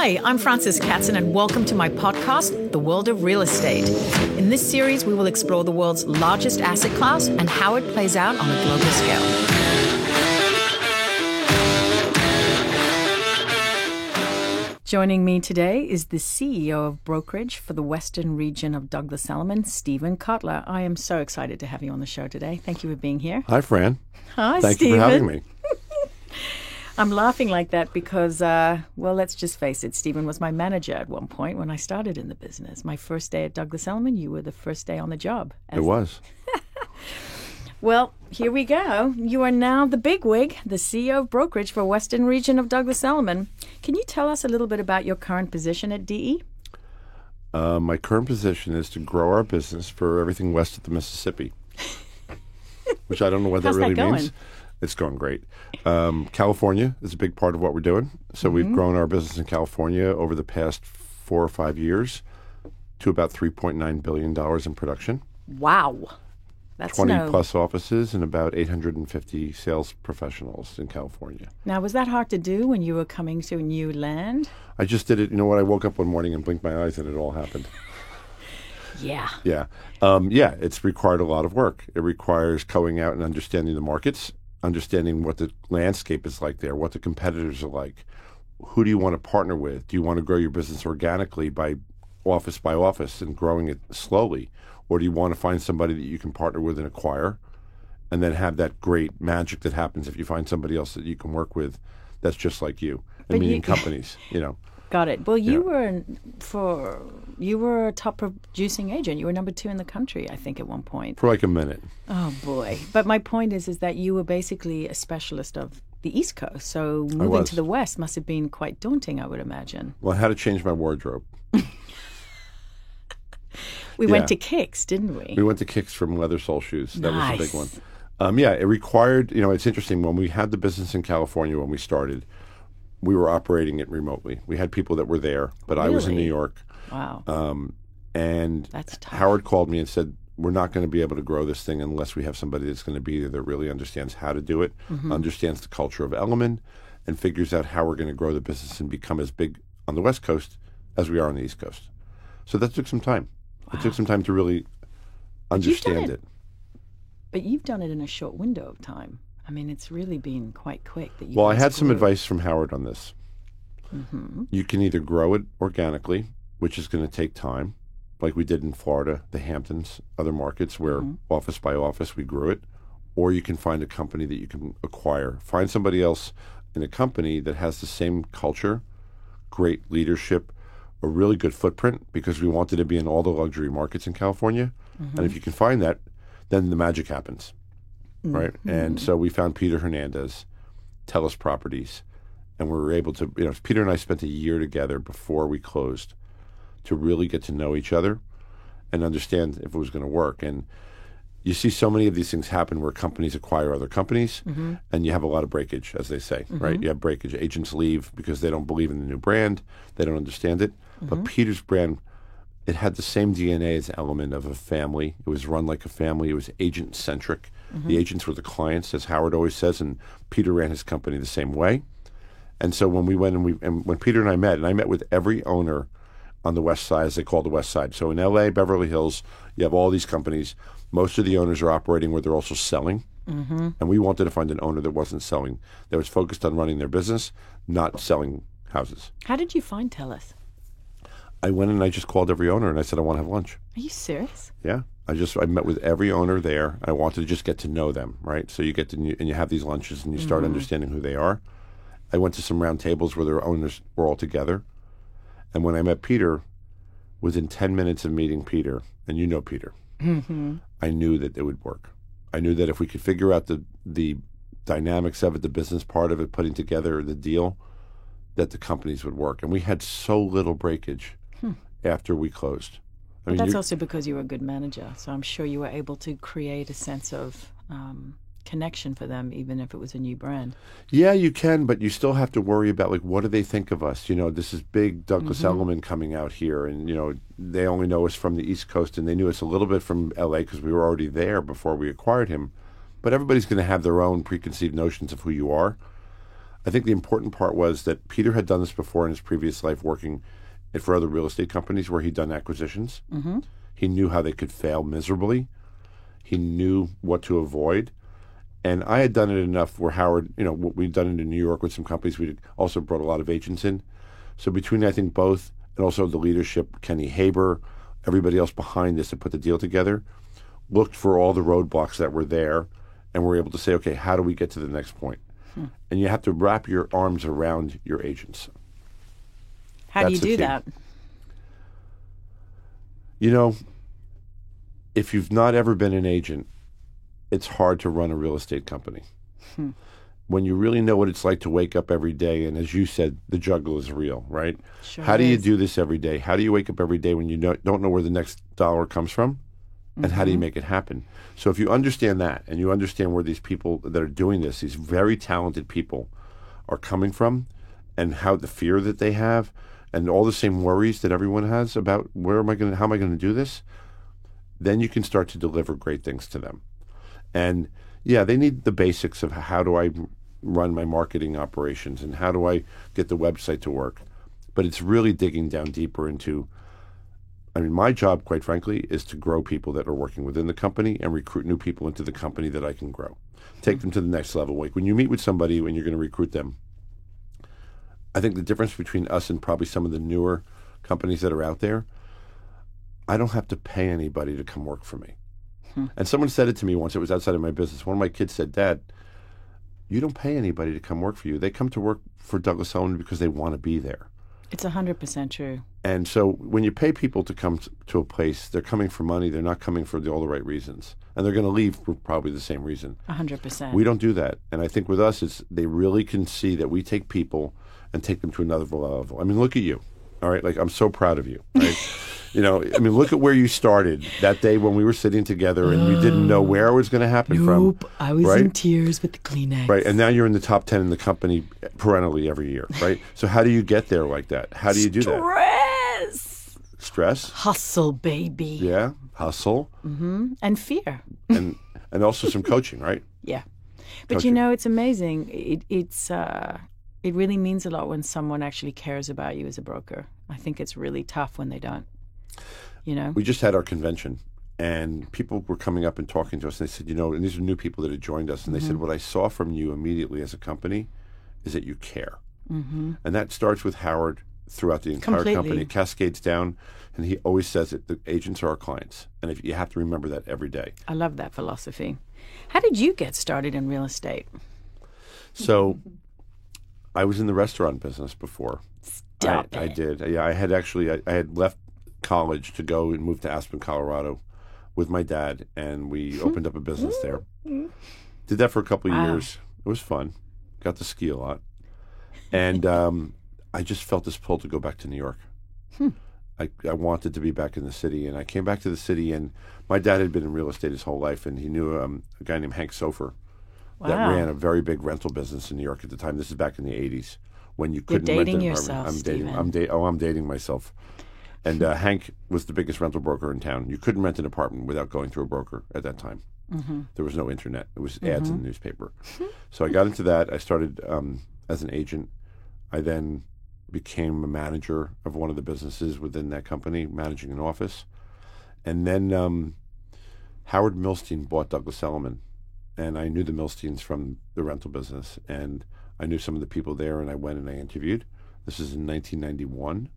Hi, I'm Frances Katzen, and welcome to my podcast, The World of Real Estate. In this series, we will explore the world's largest asset class and how it plays out on a global scale. Joining me today is the CEO of brokerage for the Western region of Douglas Elliman, Stephen Kotler. I am so excited to have you on the show today. Thank you for being here. Hi, Fran. Hi, Thank Stephen. you for having me. I'm laughing like that because, well, let's just face it, Stephen was my manager at one point when I started in the business. My first day at Douglas Elliman, you were the first day on the job. It was. Well, here we go. You are now the bigwig, the CEO of brokerage for Western region of Douglas Elliman. Can you tell us a little bit about your current position at DE? My current position is to grow our business for everything west of the Mississippi, which I don't know what that really means. It's going great. California is a big part of what we're doing. So we've grown our business in California over the past 4 or 5 years to about $3.9 billion in production. Wow. That's 20 plus offices and about 850 sales professionals in California. Now, was that hard to do when you were coming to a new land? I just did it. You know what? I woke up one morning and blinked my eyes and it all happened. Yeah. Yeah. It's required a lot of work. It requires going out and understanding the markets, understanding what the landscape is like there, what the competitors are like. Who do you want to partner with? Do you want to grow your business organically by office and growing it slowly? Or do you want to find somebody that you can partner with and acquire and then have that great magic that happens if you find somebody else that you can work with that's just like you? Meaning companies, you know. Got it. Well, you were a top producing agent. You were number 2 in the country, I think, at one point. For like a minute. Oh, boy. But my point is that you were basically a specialist of the East Coast. So moving to the West must have been quite daunting, I would imagine. Well, I had to change my wardrobe. We went to Kicks, didn't we? We went to Kicks from leather sole shoes. That Nice. was a big one. It required, it's interesting. When we had the business in California when we started, we were operating it remotely. We had people that were there, but I was in New York. Wow. And That's tough. Howard called me and said, we're not going to be able to grow this thing unless we have somebody that's going to be there that really understands how to do it, understands the culture of Elliman, and figures out how we're going to grow the business and become as big on the West Coast as we are on the East Coast. So that took some time. Wow. It took some time to really understand it. But you've done it in a short window of time. I mean, it's really been quite quick. Well, I had some advice from Howard on this. You can either grow it organically, which is going to take time, like we did in Florida, the Hamptons, other markets where office by office we grew it, or you can find a company that you can acquire. Find somebody else in a company that has the same culture, great leadership, a really good footprint, because we wanted to be in all the luxury markets in California. And if you can find that, then the magic happens, right? And so we found Peter Hernandez, Telus Properties, and we were able to, Peter and I spent a year together before we closed to really get to know each other and understand if it was going to work. And you see so many of these things happen where companies acquire other companies, and you have a lot of breakage, as they say, right? You have breakage. Agents leave because they don't believe in the new brand. They don't understand it. But Peter's brand, it had the same DNA as Elliman of a family. It was run like a family. It was agent-centric. The agents were the clients, as Howard always says, and Peter ran his company the same way. And so when we went and when Peter and I met with every owner on the West Side, as they call the West Side. So in L.A., Beverly Hills, you have all these companies. Most of the owners are operating where they're also selling. And we wanted to find an owner that wasn't selling, that was focused on running their business, not selling houses. How did you find Telus? I went and I just called every owner and I said, I want to have lunch. Are you serious? Yeah. I met with every owner there. I wanted to just get to know them, right? So you get to, and you have these lunches and you start understanding who they are. I went to some round tables where their owners were all together. And when I met Peter, within 10 minutes of meeting Peter, and you know Peter, I knew that it would work. I knew that if we could figure out the dynamics of it, the business part of it, putting together the deal, that the companies would work. And we had so little breakage after we closed. But that's also because you were a good manager. So I'm sure you were able to create a sense of connection for them, even if it was a new brand. Yeah, you can, but you still have to worry about, like, what do they think of us? This is big Douglas Elliman coming out here, and, they only know us from the East Coast, and they knew us a little bit from L.A. because we were already there before we acquired him. But everybody's going to have their own preconceived notions of who you are. I think the important part was that Peter had done this before in his previous life working for other real estate companies where he'd done acquisitions. Mm-hmm. He knew how they could fail miserably. He knew what to avoid. And I had done it enough where Howard, we'd done it in New York with some companies. We also brought a lot of agents in. So between, I think, both and also the leadership, Kenny Haber, everybody else behind this that put the deal together, looked for all the roadblocks that were there and were able to say, okay, how do we get to the next point? And you have to wrap your arms around your agents. How do you do that? If you've not ever been an agent, it's hard to run a real estate company. When you really know what it's like to wake up every day, and as you said, the juggle is real, right? Sure How do you is. do this every day? How do you wake up every day when you don't know where the next dollar comes from? And how do you make it happen? So if you understand that, and you understand where these people that are doing this, these very talented people, are coming from, and how the fear that they have, and all the same worries that everyone has about how am I going to do this, then you can start to deliver great things to them. And yeah, they need the basics of how do I run my marketing operations and how do I get the website to work. But it's really digging down deeper into, my job, quite frankly, is to grow people that are working within the company and recruit new people into the company that I can grow. Take them to the next level. Like when you meet with somebody, when you're going to recruit them, I think the difference between us and probably some of the newer companies that are out there, I don't have to pay anybody to come work for me. And someone said it to me once. It was outside of my business. One of my kids said, "Dad, you don't pay anybody to come work for you. They come to work for Douglas Elliman because they want to be there." It's 100% true. And so when you pay people to come to a place, they're coming for money. They're not coming for all the right reasons. And they're going to leave for probably the same reason. 100%. We don't do that. And I think with us, they really can see that we take people and take them to another level. Look at you. All right? Like, I'm so proud of you. Right? Look at where you started that day when we were sitting together and you didn't know where it was going to happen from. Nope. I was in tears with the Kleenex. Right. And now you're in the top 10 in the company perennially every year. Right. So how do you get there like that? How do you do that? Stress. Hustle, baby. Yeah. Hustle. Mm-hmm. And fear. And also some coaching, right? Yeah. But Coaching. it's amazing. It really means a lot when someone actually cares about you as a broker. I think it's really tough when they don't. We just had our convention, and people were coming up and talking to us, and they said, and these are new people that had joined us, and they said, what I saw from you immediately as a company is that you care. Mm-hmm. And that starts with Howard throughout the entire company. It cascades down, and he always says it, the agents are our clients, and you have to remember that every day. I love that philosophy. How did you get started in real estate? So I was in the restaurant business before. Stop it. I did. Yeah, I had left college to go and move to Aspen, Colorado with my dad, and we opened up a business there. Did that for a couple of years. It was fun. Got to ski a lot. And I just felt this pull to go back to New York. I wanted to be back in the city, and I came back to the city, and my dad had been in real estate his whole life, and he knew a guy named Hank Sofer that ran a very big rental business in New York at the time. This is back in the 80s when you couldn't rent an apartment. I'm dating myself. And Hank was the biggest rental broker in town. You couldn't rent an apartment without going through a broker at that time. Mm-hmm. There was no internet. It was ads in the newspaper. So I got into that. I started as an agent. I then became a manager of one of the businesses within that company, managing an office. And then Howard Milstein bought Douglas Elliman. And I knew the Milsteins from the rental business. And I knew some of the people there, and I went and I interviewed. This is in 1991.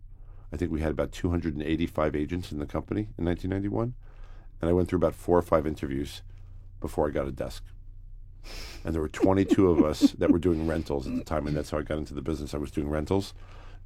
I think we had about 285 agents in the company in 1991. And I went through about 4 or 5 interviews before I got a desk. And there were 22 of us that were doing rentals at the time, and that's how I got into the business. I was doing rentals,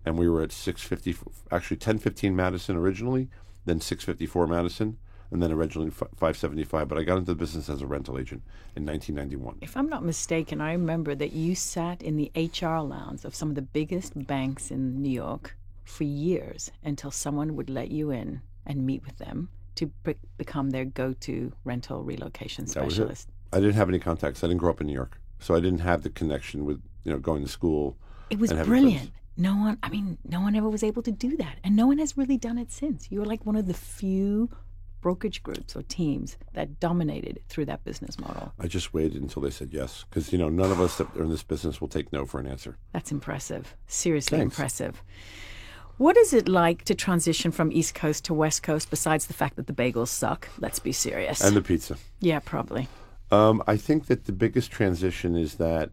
and we were at 1015 Madison originally, then 654 Madison, and then originally 575. But I got into the business as a rental agent in 1991. If I'm not mistaken, I remember that you sat in the HR lounge of some of the biggest banks in New York for years until someone would let you in and meet with them to become their go-to rental relocation specialist. I didn't have any contacts. I didn't grow up in New York, so I didn't have the connection with going to school. It was brilliant. No one ever was able to do that, and no one has really done it since. You were like one of the few brokerage groups or teams that dominated through that business model? I just waited until they said yes, because none of us that are in this business will take no for an answer. That's impressive. Seriously Thanks. impressive. What is it like to transition from East Coast to West Coast, besides the fact that the bagels suck? Let's be serious. And the pizza. Yeah, probably. I think that the biggest transition is that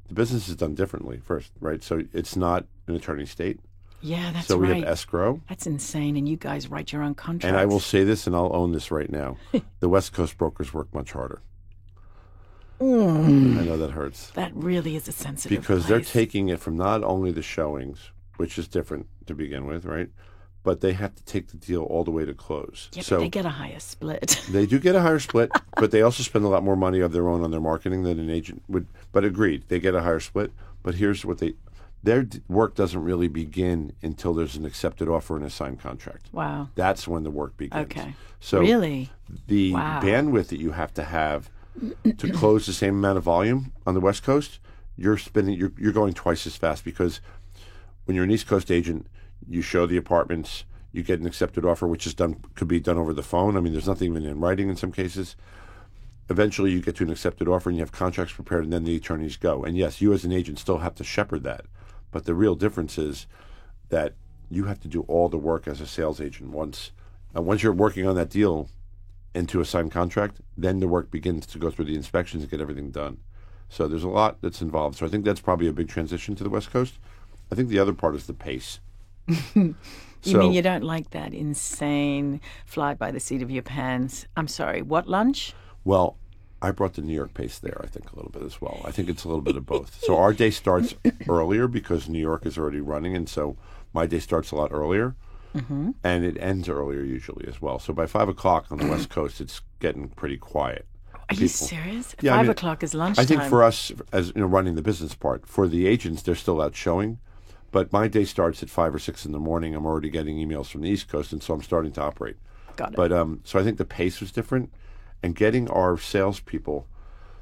the business is done differently first, right? So it's not an attorney state. Yeah, that's so we right. have escrow. That's insane. And you guys write your own contracts. And I will say this, and I'll own this right now. The West Coast brokers work much harder. I know that hurts. That really is a sensitive Because they're place. taking it from not only the showings, which is different to begin with, right? But they have to take the deal all the way to close. Yeah, so but they get a higher split. they do get a higher split, but they also spend a lot more money of their own on their marketing than an agent would. But agreed, they get a higher split. But here's what their work doesn't really begin until there's an accepted offer and a signed contract. Wow. That's when the work begins. Okay. So Really? the Wow. bandwidth that you have to close the same amount of volume on the West Coast, you're going twice as fast, because when you're an East Coast agent, you show the apartments, you get an accepted offer, which could be done over the phone. I mean, there's nothing even in writing in some cases. Eventually, you get to an accepted offer, and you have contracts prepared, and then the attorneys go. And yes, you as an agent still have to shepherd that. But the real difference is that you have to do all the work as a sales agent. Once you're working on that deal into a signed contract, then the work begins to go through the inspections and get everything done. So there's a lot that's involved. So I think that's probably a big transition to the West Coast. I think the other part is the pace. You mean you don't like that insane fly by the seat of your pants? I'm sorry, what lunch? Well, I brought the New York pace there, I think, a little bit as well. I think it's a little bit of both. So our day starts earlier because New York is already running, and so my day starts a lot earlier, and it ends earlier usually as well. So by 5 o'clock on the West Coast, it's getting pretty quiet. Are you serious? Yeah, 5 o'clock is lunchtime. I think for us, as running the business part, for the agents, they're still out showing. But my day starts at 5 or 6 in the morning. I'm already getting emails from the East Coast, and so I'm starting to operate. Got it. But so I think the pace was different, and getting our salespeople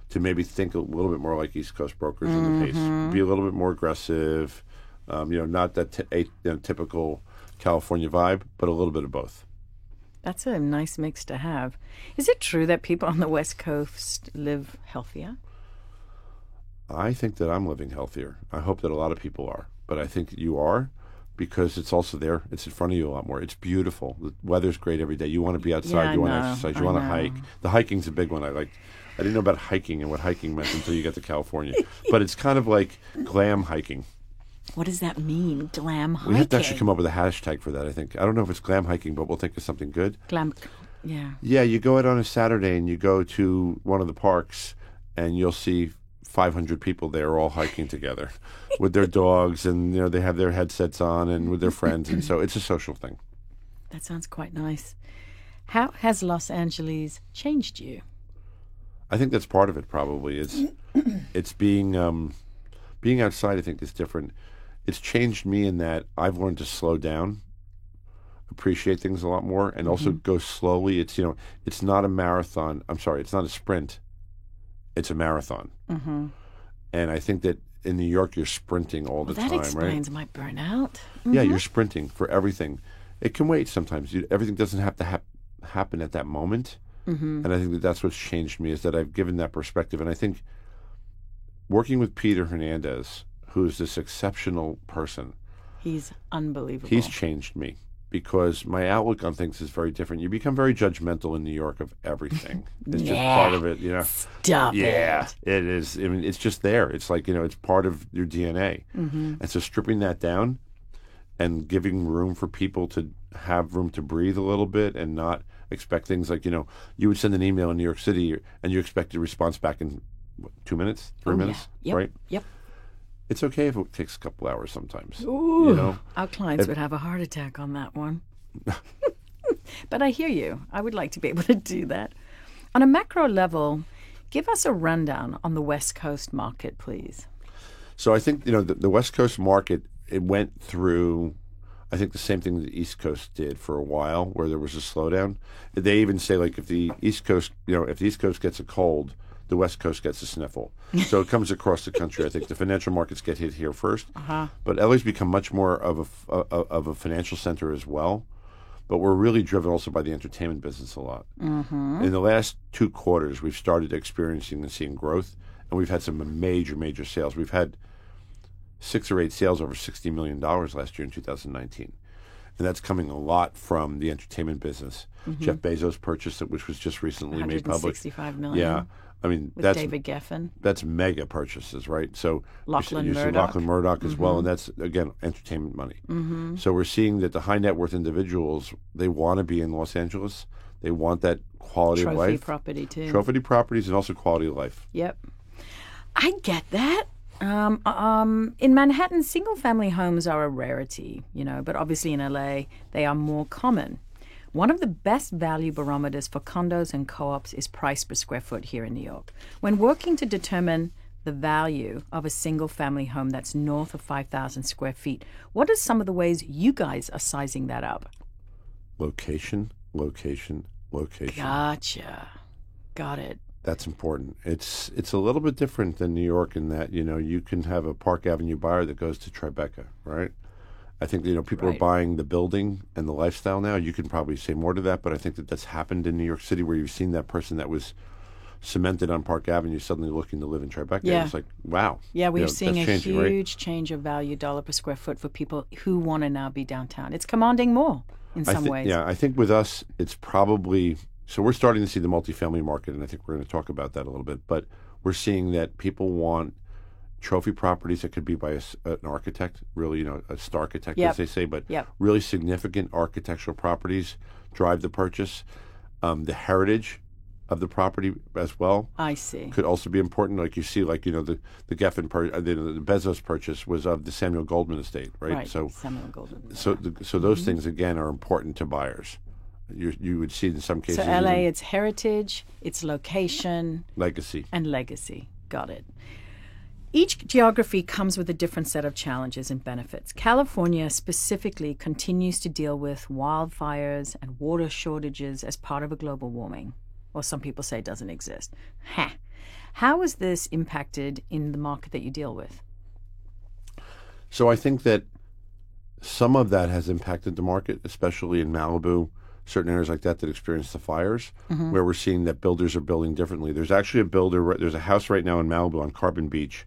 to maybe think a little bit more like East Coast brokers in the pace, be a little bit more aggressive, not that typical California vibe, but a little bit of both. That's a nice mix to have. Is it true that people on the West Coast live healthier? I think that I'm living healthier. I hope that a lot of people are. But I think you are, because it's also there. It's in front of you a lot more. It's beautiful. The weather's great every day. You want to be outside. Yeah, you want I to know. exercise. I You want to know. hike. The hiking's a big one. I didn't know about hiking and what hiking meant until you get to California. But it's kind of like glam hiking. What does that mean, glam hiking? We have to actually come up with a hashtag for that, I think. I don't know if it's glam hiking, but we'll think of something good. Glam, yeah. Yeah, you go out on a Saturday and you go to one of the parks and you'll see 500 people there all hiking together with their dogs, and they have their headsets on and with their friends, and so it's a social thing. That sounds quite nice. How has Los Angeles changed you? I think that's part of it. Probably it's being outside. I think is different. It's changed me in that I've learned to slow down, appreciate things a lot more, and also go slowly. It's not a marathon. I'm sorry, it's not a sprint. It's a marathon. And I think that in New York, you're sprinting all the time, That right? explains my burnout. Yeah, you're sprinting for everything. It can wait sometimes. Everything doesn't have to happen at that moment. And I think that that's what's changed me, is that I've given that perspective. And I think working with Peter Hernandez, who's this exceptional person, He's unbelievable. he's changed me, because my outlook on things is very different. You become very judgmental in New York of everything. It's just part of it, Stop Yeah, it. it is. I mean, it's just there. It's like, it's part of your DNA. And so stripping that down and giving room for people to have room to breathe a little bit and not expect things like, you would send an email in New York City and you expect a response back in 2 minutes, 3 minutes, Yep. right? Yep. It's okay if it takes a couple hours sometimes. Ooh, our clients would have a heart attack on that one. But I hear you. I would like to be able to do that. On a macro level, give us a rundown on the West Coast market, please. So I think, the West Coast market, it went through, I think, the same thing the East Coast did for a while, where there was a slowdown. They even say, like, if the East Coast gets a cold, the West Coast gets a sniffle. So it comes across the country. I think the financial markets get hit here first. But LA's become much more of a financial center as well. but we're really driven also by the entertainment business a lot. Mm-hmm. In the last 2 quarters, we've started experiencing and seeing growth, and we've had some major sales. We've had 6 or 8 sales over $60 million last year in 2019. And that's coming a lot from the entertainment business. Mm-hmm. Jeff Bezos purchased it, which was just recently made public. $165 million. Yeah. I mean, With David Geffen. That's mega purchases, right? So Lachlan you see Murdoch. Lachlan Murdoch as well, and that's, again, entertainment money. Mm-hmm. So we're seeing that the high net worth individuals, they want to be in Los Angeles. They want that quality of life. Trophy property, too. Trophy properties and also quality of life. Yep. I get that. In Manhattan, single-family homes are a rarity, but obviously in LA, they are more common. One of the best value barometers for condos and co-ops is price per square foot here in New York. When working to determine the value of a single-family home that's north of 5,000 square feet, what are some of the ways you guys are sizing that up? Location. Gotcha. Got it. That's important. It's a little bit different than New York in that, you can have a Park Avenue buyer that goes to Tribeca, right? I think, people are buying the building and the lifestyle now. You can probably say more to that, but I think that's happened in New York City where you've seen that person that was cemented on Park Avenue suddenly looking to live in Tribeca. Yeah. It's like, wow. Yeah, we're seeing a changing, huge change of value dollar per square foot for people who want to now be downtown. It's commanding more in some ways. Yeah, I think with us, it's probably... So we're starting to see the multifamily market, and I think we're going to talk about that a little bit. But we're seeing that people want trophy properties that could be by an architect, really, a star architect, as they say, but really significant architectural properties drive the purchase. The heritage of the property as well. I see. Could also be important. Like you see, the Geffen, the Bezos purchase was of the Samuel Goldwyn estate, right? Right, so Samuel Goldwyn. So those things, again, are important to buyers. You would see in some cases. So LA, it's heritage, it's location. Legacy. And legacy. Got it. Each geography comes with a different set of challenges and benefits. California specifically continues to deal with wildfires and water shortages as part of a global warming, or some people say it doesn't exist. How is this impacted in the market that you deal with? So I think that some of that has impacted the market, especially in Malibu, certain areas like that experience the fires, where we're seeing that builders are building differently. There's actually there's a house right now in Malibu on Carbon Beach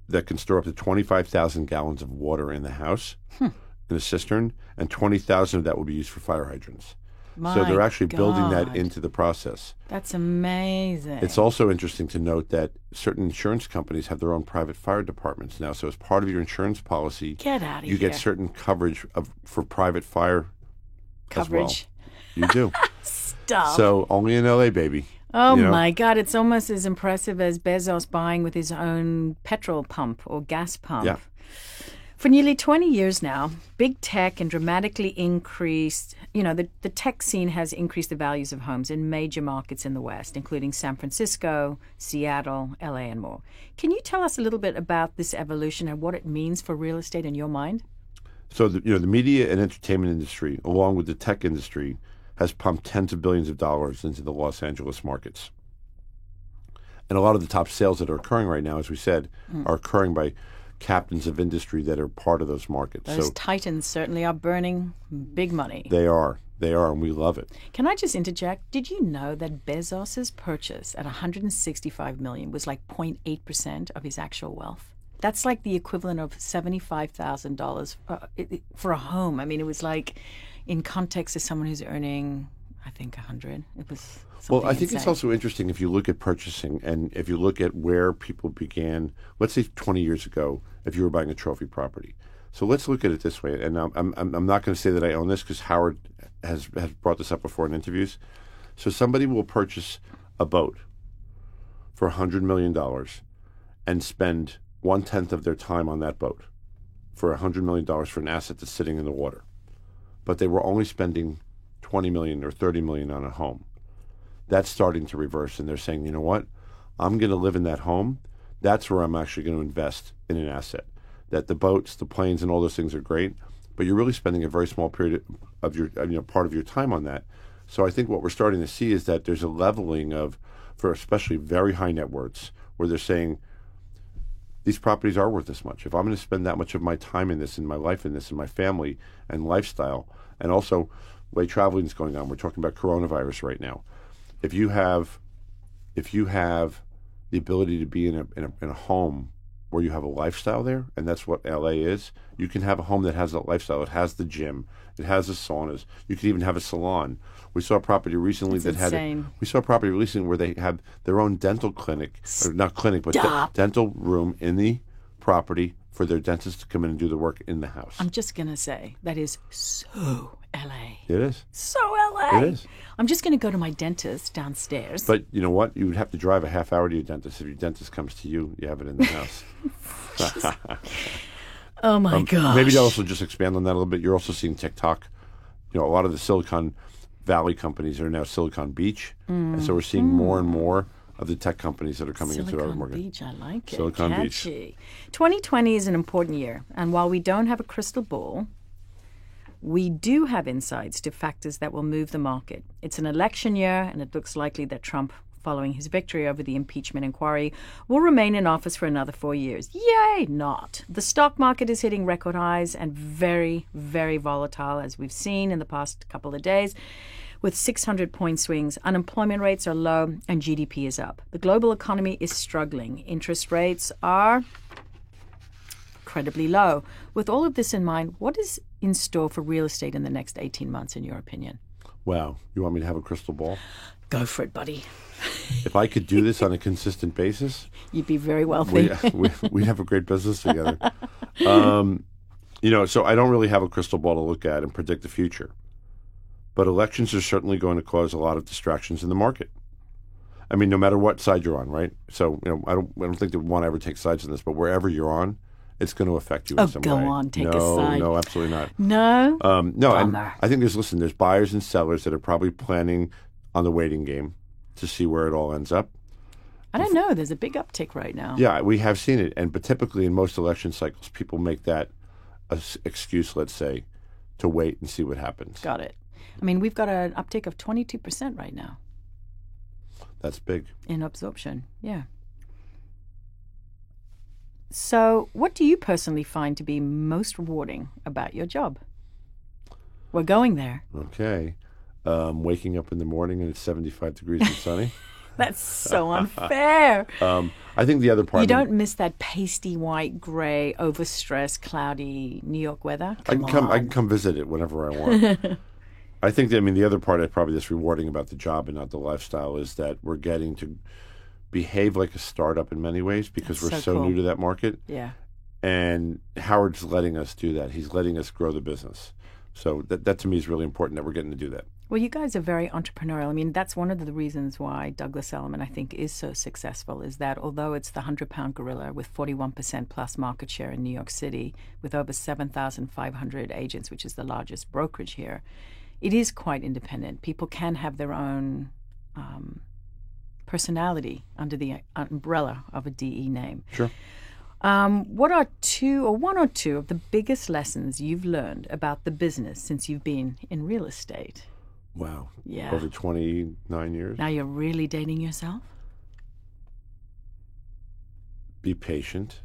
that can store up to 25,000 gallons of water in the house, in a cistern, and 20,000 of that will be used for fire hydrants. So they're actually building that into the process. That's amazing. It's also interesting to note that certain insurance companies have their own private fire departments now. So as part of your insurance policy, you get certain coverage for private fire coverage. As well. You do. Stop. So only in LA, baby. Oh my God, it's almost as impressive as Bezos buying with his own petrol pump or gas pump. Yeah. For nearly 20 years now, big tech and dramatically increased, the tech scene has increased the values of homes in major markets in the West, including San Francisco, Seattle, LA, and more. Can you tell us a little bit about this evolution and what it means for real estate in your mind? So, the media and entertainment industry, along with the tech industry, has pumped tens of billions of dollars into the Los Angeles markets. And a lot of the top sales that are occurring right now, as we said, are occurring by captains of industry that are part of those markets. Those titans certainly are burning big money. They are, and we love it. Can I just interject? Did you know that Bezos's purchase at $165 million was like 0.8% of his actual wealth? That's like the equivalent of $75,000 for a home. I mean, it was like, in context, as someone who's earning, I think, 100. It was. Well, I think it's also interesting if you look at purchasing and if you look at where people began. Let's say 20 years ago, if you were buying a trophy property. So let's look at it this way. And I'm not going to say that I own this because Howard has brought this up before in interviews. So somebody will purchase a boat for $100 million and spend 1/10 of their time on that boat for $100 million for an asset that's sitting in the water. But they were only spending $20 million or $30 million on a home. That's starting to reverse, and they're saying, you know what? I'm going to live in that home. That's where I'm actually going to invest in an asset. That the boats, the planes, and all those things are great, but you're really spending a very small period of your, part of your time on that. So I think what we're starting to see is that there's a leveling for especially very high net worths, where they're saying, these properties are worth this much. If I'm going to spend that much of my time in this, in my life in this, in my family and lifestyle, and also way traveling is going on. We're talking about coronavirus right now. If you have the ability to be in a home where you have a lifestyle there, and that's what LA is, you can have a home that has that lifestyle. It has the gym, it has the saunas. You can even have a salon. We saw a property recently where they have their own dental clinic, or not clinic, but dental room in the property for their dentist to come in and do the work in the house. I'm just going to say, that is so LA. It is. So LA. It is. I'm just going to go to my dentist downstairs. But you know what? You would have to drive a half hour to your dentist. If your dentist comes to you, you have it in the house. Oh, my gosh. Maybe to also just expand on that a little bit. You're also seeing TikTok. You know, a lot of the Silicon Valley companies are now Silicon Beach. And so we're seeing more and more of the tech companies that are coming into our market. Silicon Beach, I like it. Silicon Catchy. Beach. 2020 is an important year. And while we don't have a crystal ball, we do have insights to factors that will move the market. It's an election year, and it looks likely that Trump, following his victory over the impeachment inquiry, will remain in office for another 4 years. Yay, not. The stock market is hitting record highs and very, very volatile, as we've seen in the past couple of days. With 600-point swings, unemployment rates are low and GDP is up. The global economy is struggling. Interest rates are incredibly low. With all of this in mind, what is in store for real estate in the next 18 months, in your opinion? Wow. You want me to have a crystal ball? Go for it, buddy. If I could do this on a consistent basis, you'd be very wealthy. We'd have a great business together. You know, so I don't really have a crystal ball to look at and predict the future. But elections are certainly going to cause a lot of distractions in the market. I mean, no matter what side you're on, right? So, you know, I don't think that one ever takes sides in this, but wherever you're on, it's going to affect you in some way. Oh, go on, take a side. No, absolutely not. No? No, and I think there's buyers and sellers that are probably planning on the waiting game to see where it all ends up. I don't know. There's a big uptick right now. Yeah, we have seen it. But typically in most election cycles, people make that an excuse, let's say, to wait and see what happens. Got it. I mean, we've got an uptick of 22% right now. That's big. In absorption, yeah. So what do you personally find to be most rewarding about your job? We're going there. Okay. Waking up in the morning and it's 75 degrees and sunny. That's so unfair. I think the other part... You don't miss that pasty white, gray, overstressed, cloudy New York weather? I can come visit it whenever I want. I think that, the other part that's rewarding about the job and not the lifestyle is that we're getting to behave like a startup in many ways because we're so cool. New to that market. Yeah. And Howard's letting us do that. He's letting us grow the business. So that to me is really important that we're getting to do that. Well, you guys are very entrepreneurial. I mean, that's one of the reasons why Douglas Elliman, I think, is so successful, is that although it's the 100-pound gorilla with 41% plus market share in New York City, with over 7,500 agents, which is the largest brokerage here, it is quite independent. People can have their own personality under the umbrella of a DE name. Sure. What are one or two of the biggest lessons you've learned about the business since you've been in real estate? Wow. Yeah. Over 29 years. Now you're really dating yourself? Be patient.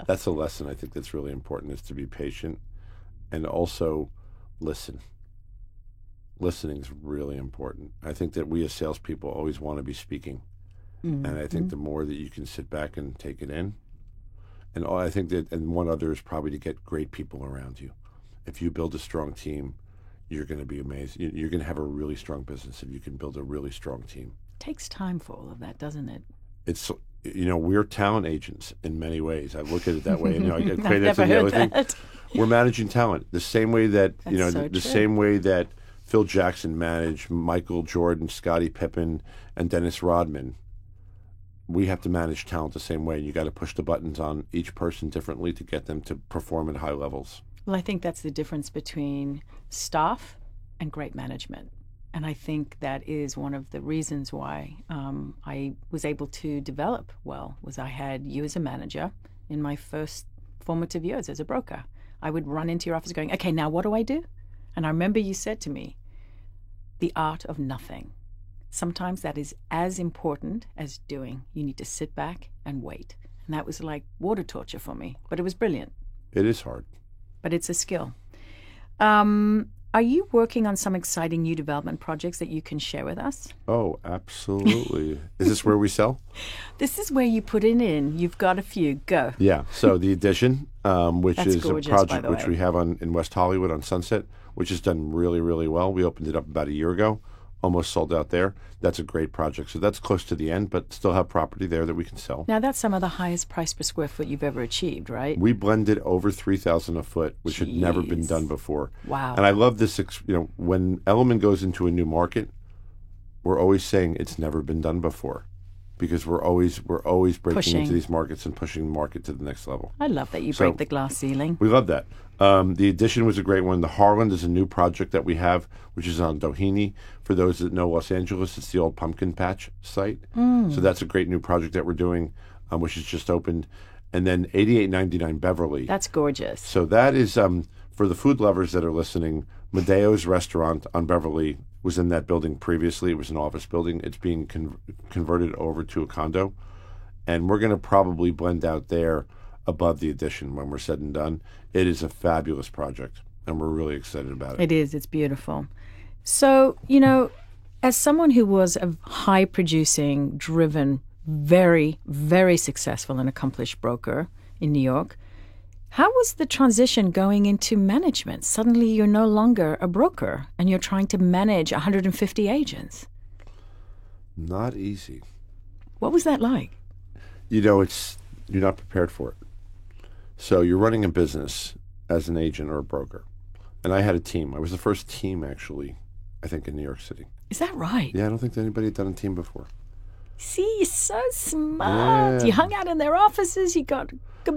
That's a lesson I think that's really important, is to be patient and also listen. Listening is really important. I think that we as salespeople always want to be speaking. Mm-hmm. And I think the more that you can sit back and take it in, and I think that, and one other is probably to get great people around you. If you build a strong team, you're going to be amazed. You're going to have a really strong business if you can build a really strong team. It takes time for all of that, doesn't it? It's, we're talent agents in many ways. I look at it that way. And, I equate I've that to the never other heard thing. that. We're managing talent the same way that, That's so same way that Phil Jackson managed Michael Jordan, Scottie Pippen, and Dennis Rodman. We have to manage talent the same way. You got to push the buttons on each person differently to get them to perform at high levels. Well, I think that's the difference between staff and great management. And I think that is one of the reasons why I was able to develop well, was I had you as a manager in my first formative years as a broker. I would run into your office going, okay, now what do I do? And I remember you said to me, the art of nothing. Sometimes that is as important as doing. You need to sit back and wait. And that was like water torture for me, but it was brilliant. It is hard. But it's a skill. Are you working on some exciting new development projects that you can share with us? Oh, absolutely. Is this where we sell? This is where you put it in. You've got a few. Go. Yeah. So the Addition, which That's is gorgeous, a by project the which way. we have in West Hollywood on Sunset, which has done really, really well. We opened it up about a year ago, almost sold out there. That's a great project. So that's close to the end, but still have property there that we can sell. Now, that's some of the highest price per square foot you've ever achieved, right? We blended over 3,000 a foot, which had never been Jeez. done before. Wow. And I love this. When Element goes into a new market, we're always saying it's never been done before, because we're always breaking Pushing. into these markets and pushing the market to the next level. I love that you So- break the glass ceiling. We love that. The Addition was a great one. The Harland is a new project that we have, which is on Doheny. For those that know Los Angeles, it's the old pumpkin patch site. So that's a great new project that we're doing, which has just opened. And then 8899 Beverly. That's gorgeous. So that is, for the food lovers that are listening, Medeo's restaurant on Beverly was in that building previously. It was an office building. It's being converted over to a condo. And we're going to probably blend out there above the Addition when we're said and done. It is a fabulous project, and we're really excited about it. It is. It's beautiful. So, as someone who was a high producing, driven, very, very successful and accomplished broker in New York, how was the transition going into management? Suddenly you're no longer a broker and you're trying to manage 150 agents. Not easy. What was that like? You're not prepared for it. So you're running a business as an agent or a broker. And I had a team. I was the first team, actually, I think, in New York City. Is that right? Yeah, I don't think anybody had done a team before. See, you're so smart. Yeah. You hung out in their offices, you got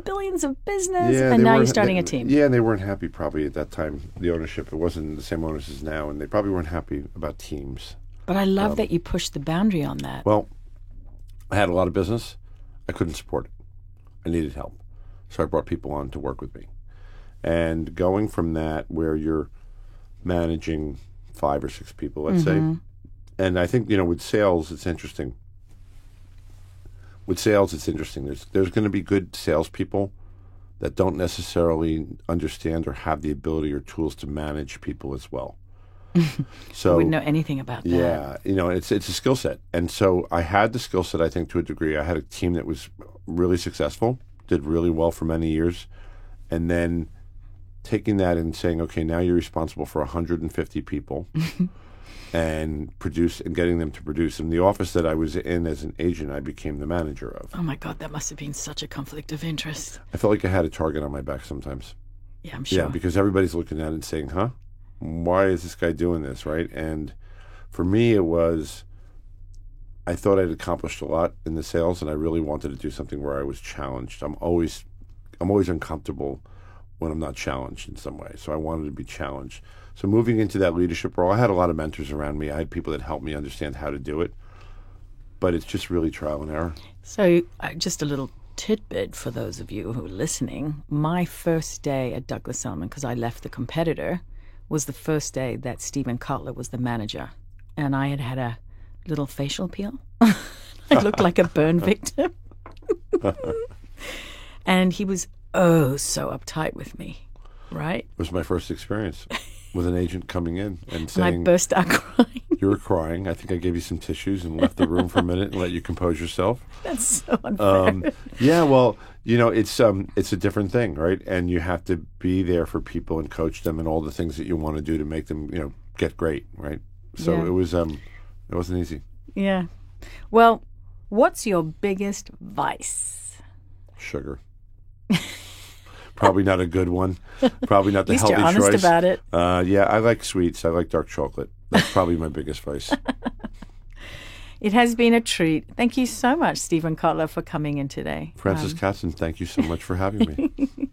billions of business, Yeah, and they now you're weren't- starting they- a team. Yeah, and they weren't happy probably at that time. The ownership, it wasn't the same owners as now, and they probably weren't happy about teams. But I love that you pushed the boundary on that. Well, I had a lot of business. I couldn't support it. I needed help. So I brought people on to work with me. And going from that, where you're managing 5 or 6 people, let's say, and I think, with sales, it's interesting. With sales, it's interesting. There's going to be good salespeople that don't necessarily understand or have the ability or tools to manage people as well. So I wouldn't know anything about that. yeah, it's a skill set. And so I had the skill set, I think, to a degree. I had a team that was really successful, did really well for many years. And then taking that and saying, okay, now you're responsible for 150 people and getting them to produce. In the office that I was in as an agent, I became the manager of. Oh my God, that must have been such a conflict of interest. I felt like I had a target on my back sometimes. Yeah, I'm sure. Yeah, because everybody's looking at it and saying, huh? Why is this guy doing this, right? And for me, it was, I thought I'd accomplished a lot in the sales, and I really wanted to do something where I was challenged. I'm always uncomfortable when I'm not challenged in some way. So I wanted to be challenged. So moving into that leadership role, I had a lot of mentors around me. I had people that helped me understand how to do it. But it's just really trial and error. So just a little tidbit for those of you who are listening. My first day at Douglas Elliman, because I left the competitor, was the first day that Stephen Kotler was the manager. And I had a little facial peel. I looked like a burn victim. And he was so uptight with me, right? It was my first experience with an agent coming in and And I saying, burst out crying. you were crying. I think I gave you some tissues and left the room for a minute and let you compose yourself. That's so unfair. Yeah, well, it's a different thing, right? And you have to be there for people and coach them and all the things that you want to do to make them, get great, right? So Yeah. it wasn't easy. Yeah. Well, what's your biggest vice? Sugar. Probably not a good one. Probably not At the least healthy you're honest choice. about it. Yeah, I like sweets. I like dark chocolate. That's probably my biggest vice. It has been a treat. Thank you so much, Stephen Kotler, for coming in today. Francis Katzen, thank you so much for having me.